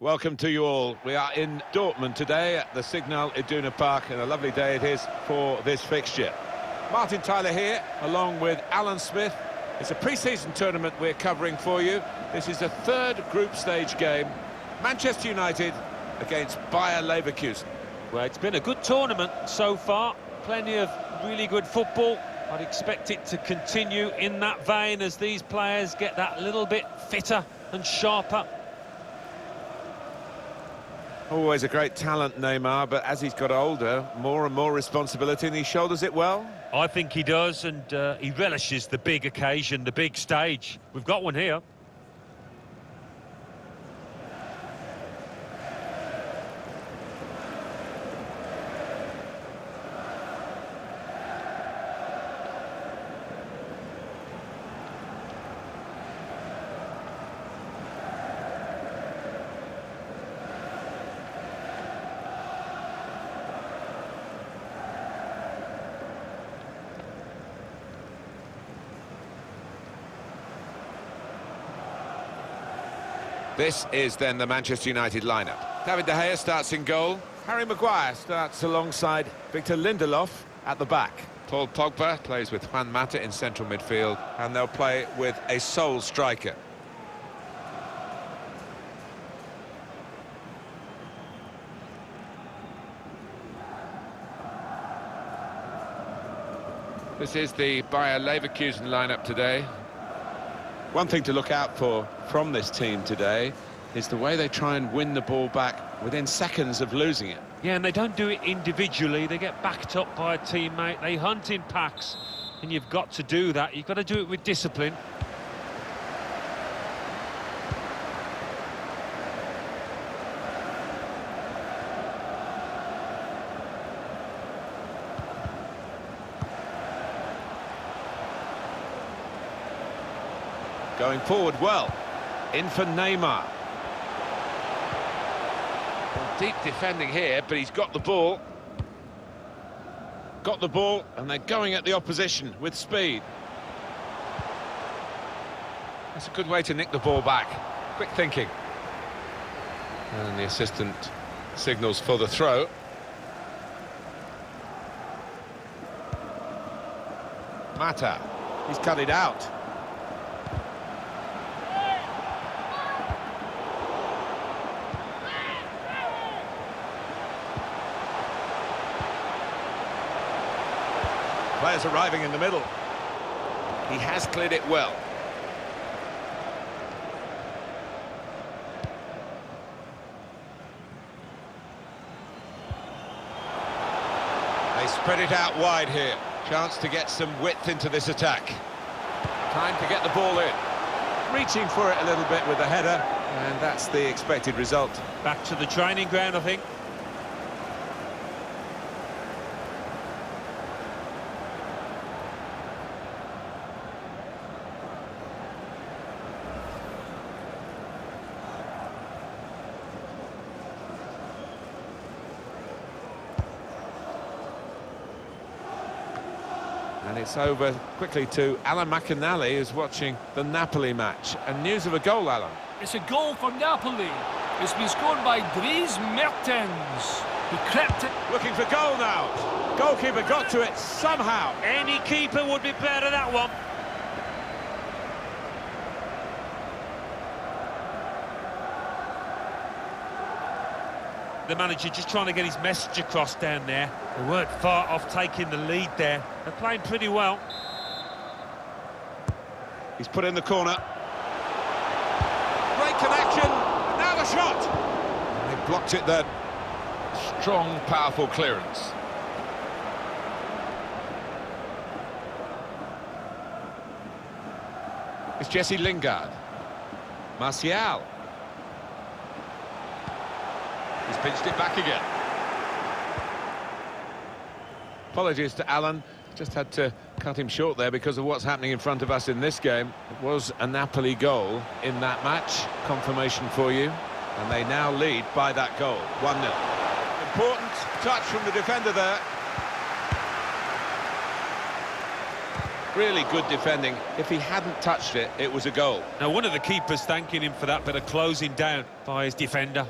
Welcome to you all. We are in Dortmund today at the Signal Iduna Park, and a lovely day it is for this fixture. Martin Tyler here, along with Alan Smith. It's a pre-season tournament we're covering for you. This is the third group stage game. Manchester United against Bayer Leverkusen. Well, it's been a good tournament so far. Plenty of really good football. I'd expect it to continue in that vein as these players get that little bit fitter and sharper. Always a great talent, Neymar, but as he's got older, more and more responsibility, and he shoulders it well. I think he does, and he relishes the big occasion, the big stage. We've got one here. This is then the Manchester United lineup. David De Gea starts in goal. Harry Maguire starts alongside Victor Lindelof at the back. Paul Pogba plays with Juan Mata in central midfield, and they'll play with a sole striker. This is the Bayer Leverkusen lineup today. One thing to look out for from this team today is the way they try and win the ball back within seconds of losing it. Yeah, and they don't do it individually. They get backed up by a teammate. They hunt in packs, and you've got to do that. You've got to do it with discipline. Going forward well, in for Neymar. Well, deep defending here, but he's got the ball. Got the ball, and they're going at the opposition with speed. That's a good way to nick the ball back. Quick thinking. And the assistant signals for the throw. Mata, he's cut it out. Players arriving in the middle. He has cleared it well. They spread it out wide here. Chance to get some width into this attack. Time to get the ball in. Reaching for it a little bit with the header, and that's the expected result. Back to the training ground, I think. And it's over quickly to Alan McInally, who's watching the Napoli match. And news of a goal, Alan. It's a goal for Napoli. It's been scored by Dries Mertens. He crept it. Looking for goal now. Goalkeeper got to it somehow. Any keeper would be proud of that one. The manager just trying to get his message across down there. They weren't far off taking the lead there. They're playing pretty well. He's put in the corner. Great connection. And now the shot. And they blocked it there. Strong, powerful clearance. It's Jesse Lingard. Martial. He's pinched it back again. Apologies to Alan, just had to cut him short there because of what's happening in front of us in this game. It was a Napoli goal in that match. Confirmation for you. And they now lead by that goal, 1-0. Important touch from the defender there. really good defending. If he hadn't touched it, it was a goal. Now, one of the keepers thanking him for that bit of closing down by his defender.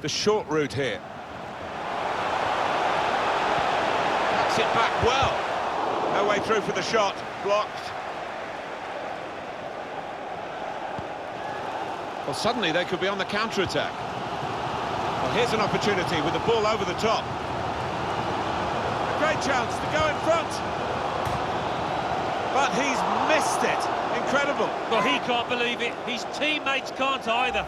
The short route here. Cuts it back well. No way through for the shot. Blocked. Well, suddenly they could be on the counter-attack. Well, here's an opportunity with the ball over the top. A great chance to go in front. But he's missed it. Incredible. Well, he can't believe it. His teammates can't either.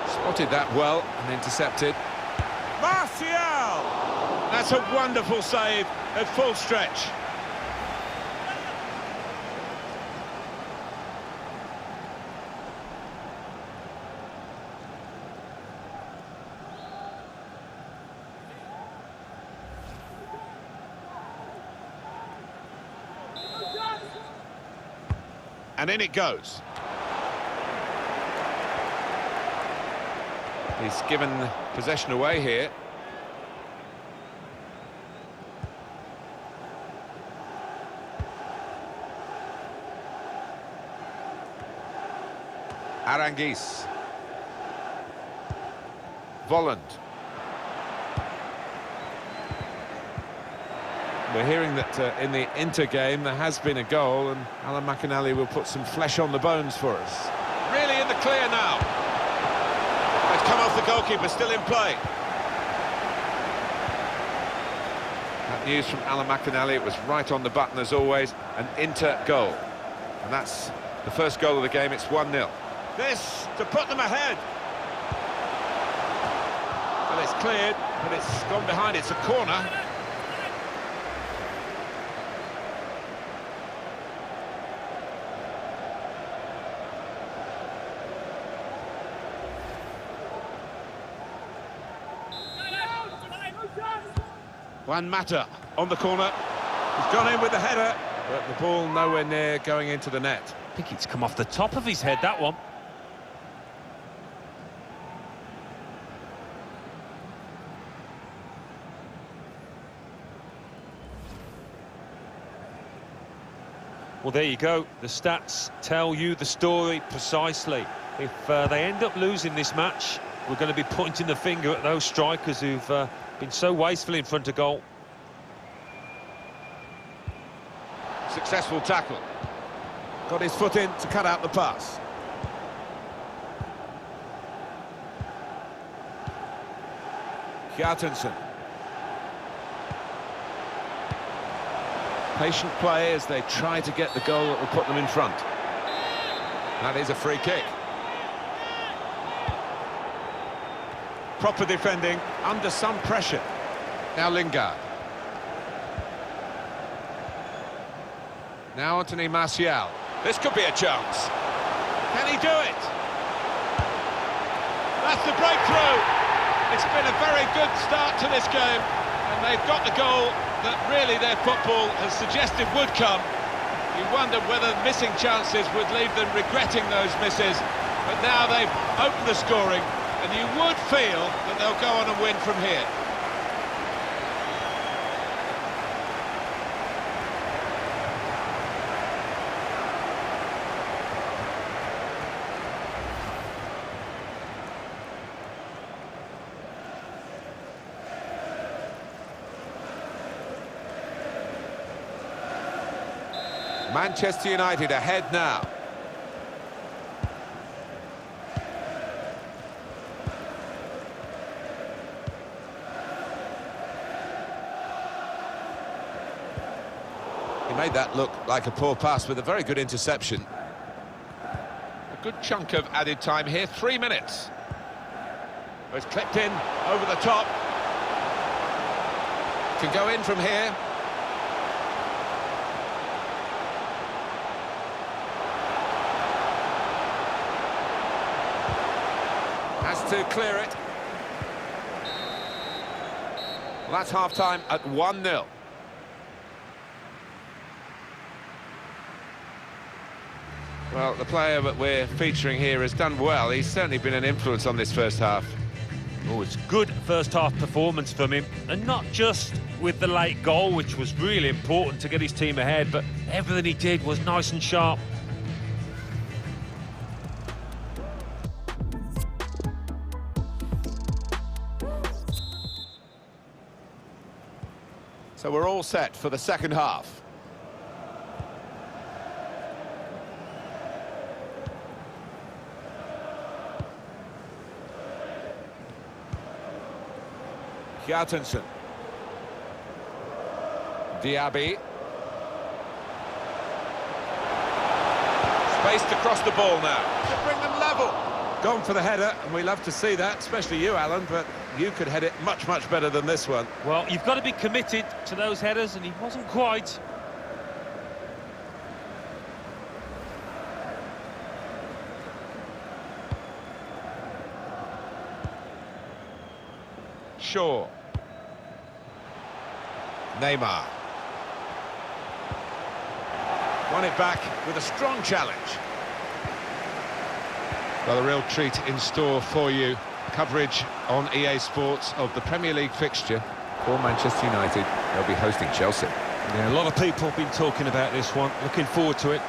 Spotted that well and intercepted. Martial! That's a wonderful save at full stretch. And in it goes. He's given possession away here. Aranguiz. Volland. We're hearing that in the Inter game there has been a goal, and Alan McInally will put some flesh on the bones for us. Really in the clear now. It's come off the goalkeeper, still in play. That news from Alan McInally, it was right on the button as always, an Inter goal. And that's the first goal of the game, it's 1-0. This to put them ahead. Well, it's cleared, but it's gone behind, it's a corner. Juan Mata on the corner. He's gone in with the header, but the ball nowhere near going into the net. I think it's come off the top of his head, that one. Well, there you go. The stats tell you the story precisely. If they end up losing this match, we're going to be pointing the finger at those strikers who've been so wasteful in front of goal. Successful tackle. Got his foot in to cut out the pass. Kjartansson. Patient play as they try to get the goal that will put them in front. That is a free kick. Proper defending, under some pressure. Now Lingard. Now Anthony Martial. This could be a chance. Can he do it? That's the breakthrough. It's been a very good start to this game, and they've got the goal that really their football has suggested would come. You wondered whether missing chances would leave them regretting those misses, but now they've opened the scoring, and you would feel that they'll go on and win from here. Manchester United ahead now. He made that look like a poor pass with a very good interception. A good chunk of added time here, 3 minutes. It's clipped in over the top. Can go in from here. Has to clear it. Well, that's half-time at 1-0. Well, the player that we're featuring here has done well. He's certainly been an influence on this first half. Oh, it's good first-half performance from him. And not just with the late goal, which was really important to get his team ahead, but everything he did was nice and sharp. So we're all set for the second half. Hjartansson. Diaby. Spaced across the ball now to bring them level. Gone for the header, and we love to see that, especially you, Alan, but you could head it much, much better than this one. Well, you've got to be committed to those headers, and he wasn't quite. Shaw. Neymar. Won it back with a strong challenge. Well, a real treat in store for you. Coverage on EA Sports of the Premier League fixture for Manchester United. They'll be hosting Chelsea. Yeah, a lot of people have been talking about this one. Looking forward to it.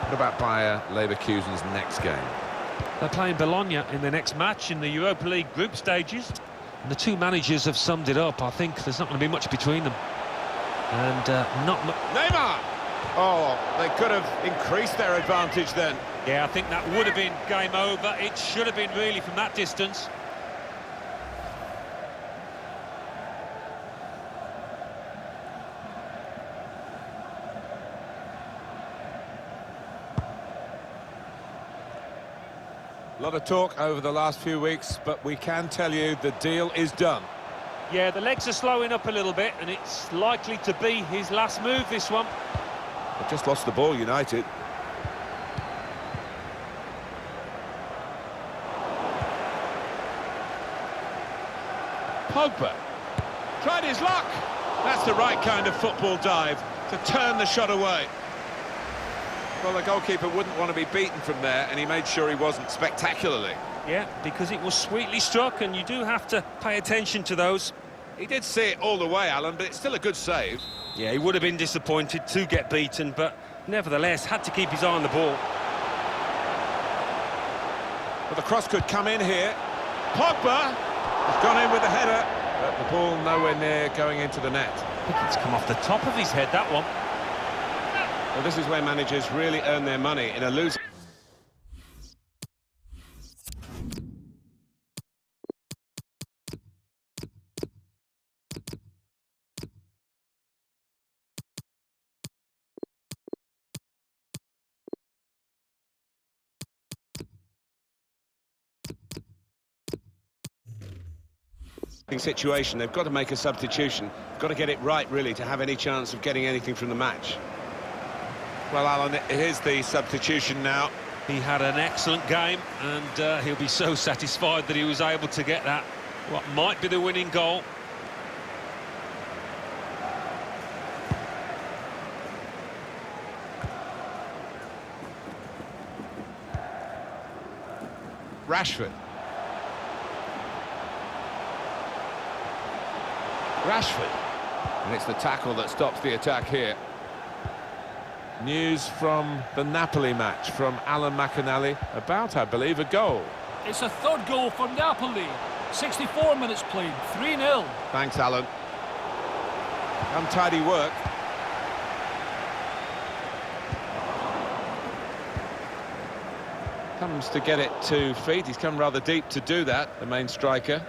What about Bayer Leverkusen's next game? They're playing Bologna in the next match in the Europa League group stages. And the two managers have summed it up. I think there's not going to be much between them. And not much. Neymar! Oh, they could have increased their advantage then. Yeah, I think that would have been game over. It should have been really from that distance. A lot of talk over the last few weeks, but we can tell you the deal is done. Yeah, the legs are slowing up a little bit, and it's likely to be his last move, this one. They've just lost the ball, United. Pogba tried his luck. That's the right kind of football dive to turn the shot away. Well, the goalkeeper wouldn't want to be beaten from there, and he made sure he wasn't spectacularly. Yeah, because it was sweetly struck, and you do have to pay attention to those. He did see it all the way, Alan, but it's still a good save. Yeah, he would have been disappointed to get beaten, but nevertheless had to keep his eye on the ball. But the cross could come in here. Pogba has gone in with the header, but the ball nowhere near going into the net. I think it's come off the top of his head, that one. Well, this is where managers really earn their money in a losing. Situation, they've got to make a substitution, got to get it right really to have any chance of getting anything from the match. Well, Alan, here's the substitution now. He had an excellent game, and he'll be so satisfied that he was able to get that, what might be the winning goal. Rashford. And it's the tackle that stops the attack here. News from the Napoli match from Alan McAnally about, I believe, a goal. It's a third goal for Napoli. 64 minutes played, 3-0. Thanks, Alan. Untidy work. Comes to get it to feet. He's come rather deep to do that, the main striker.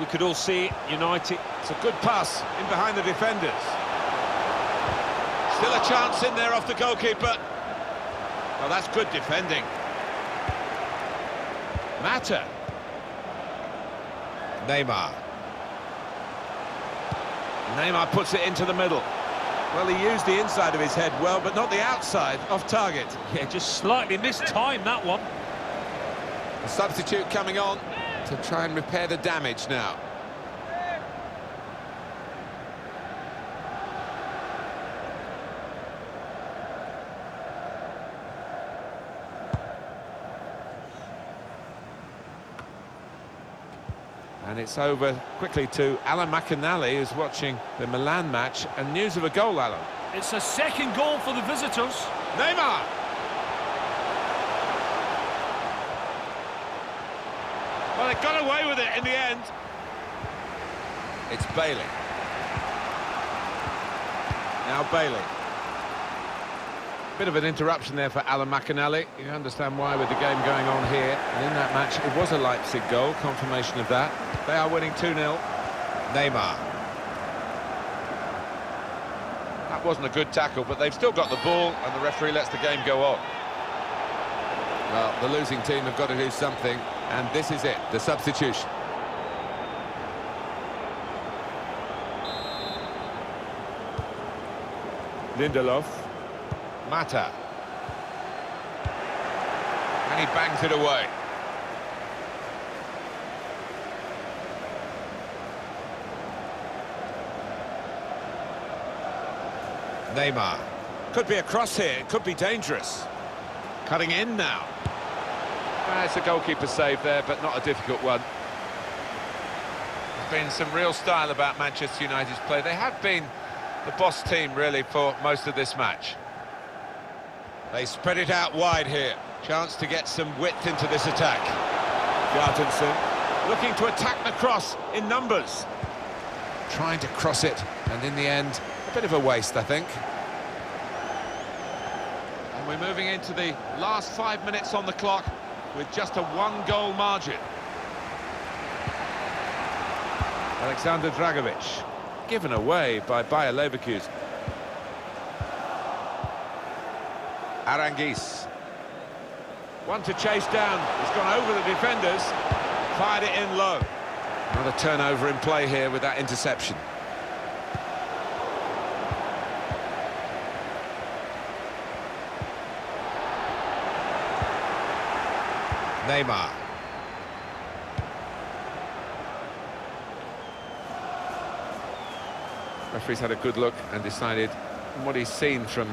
We could all see it, United. It's a good pass in behind the defenders. Still a chance in there off the goalkeeper. Well, that's good defending. Mata. Neymar. Neymar puts it into the middle. Well, he used the inside of his head well, but not the outside, off target. Yeah, just slightly mistimed that one. A substitute coming on to try and repair the damage now. And it's over quickly to Alan McInally, who's watching the Milan match, and news of a goal, Alan. It's a second goal for the visitors. Neymar! Well, they got away with it in the end. It's Bailey. Now Bailey. Bit of an interruption there for Alan McInally. You understand why with the game going on here. And in that match, it was a Leipzig goal, confirmation of that. They are winning 2-0. Neymar. That wasn't a good tackle, but they've still got the ball, and the referee lets the game go on. Well, the losing team have got to do something, and this is it, the substitution. Lindelof. Mata. And he bangs it away. Neymar. Could be a cross here, it could be dangerous. Cutting in now. It's a goalkeeper save there, but not a difficult one. There's been some real style about Manchester United's play. They have been the boss team, really, for most of this match. They spread it out wide here. Chance to get some width into this attack. Gartensen looking to attack the cross in numbers. Trying to cross it, and in the end, a bit of a waste, I think. And we're moving into the last 5 minutes on the clock with just a one-goal margin. Alexander Dragovic, given away by Bayer Leverkusen. Aranguiz. One to chase down. He's gone over the defenders. Fired it in low. Another turnover in play here with that interception. Neymar. Referee's had a good look and decided from what he's seen from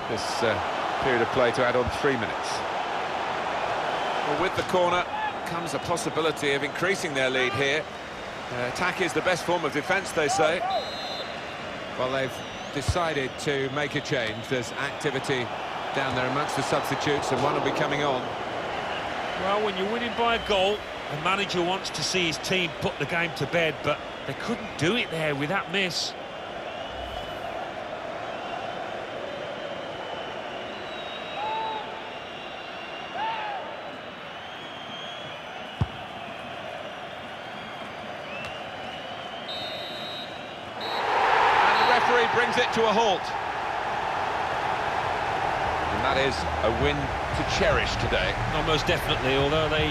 this period of play to add on 3 minutes. Well, with the corner comes a possibility of increasing their lead here. Attack is the best form of defence, they say. Well, they've decided to make a change. There's activity down there amongst the substitutes, and one will be coming on. Well, when you're winning by a goal, the manager wants to see his team put the game to bed, but they couldn't do it there with that miss. Brings it to a halt. And that is a win to cherish today. Oh, most definitely, although they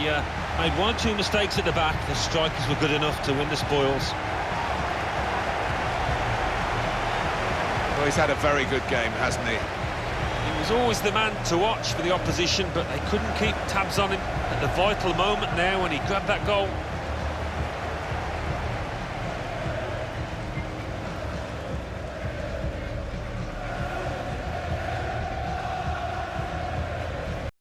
made 1 or 2 mistakes at the back, the strikers were good enough to win the spoils. Well, he's had a very good game, hasn't he? He was always the man to watch for the opposition, but they couldn't keep tabs on him at the vital moment now when he grabbed that goal.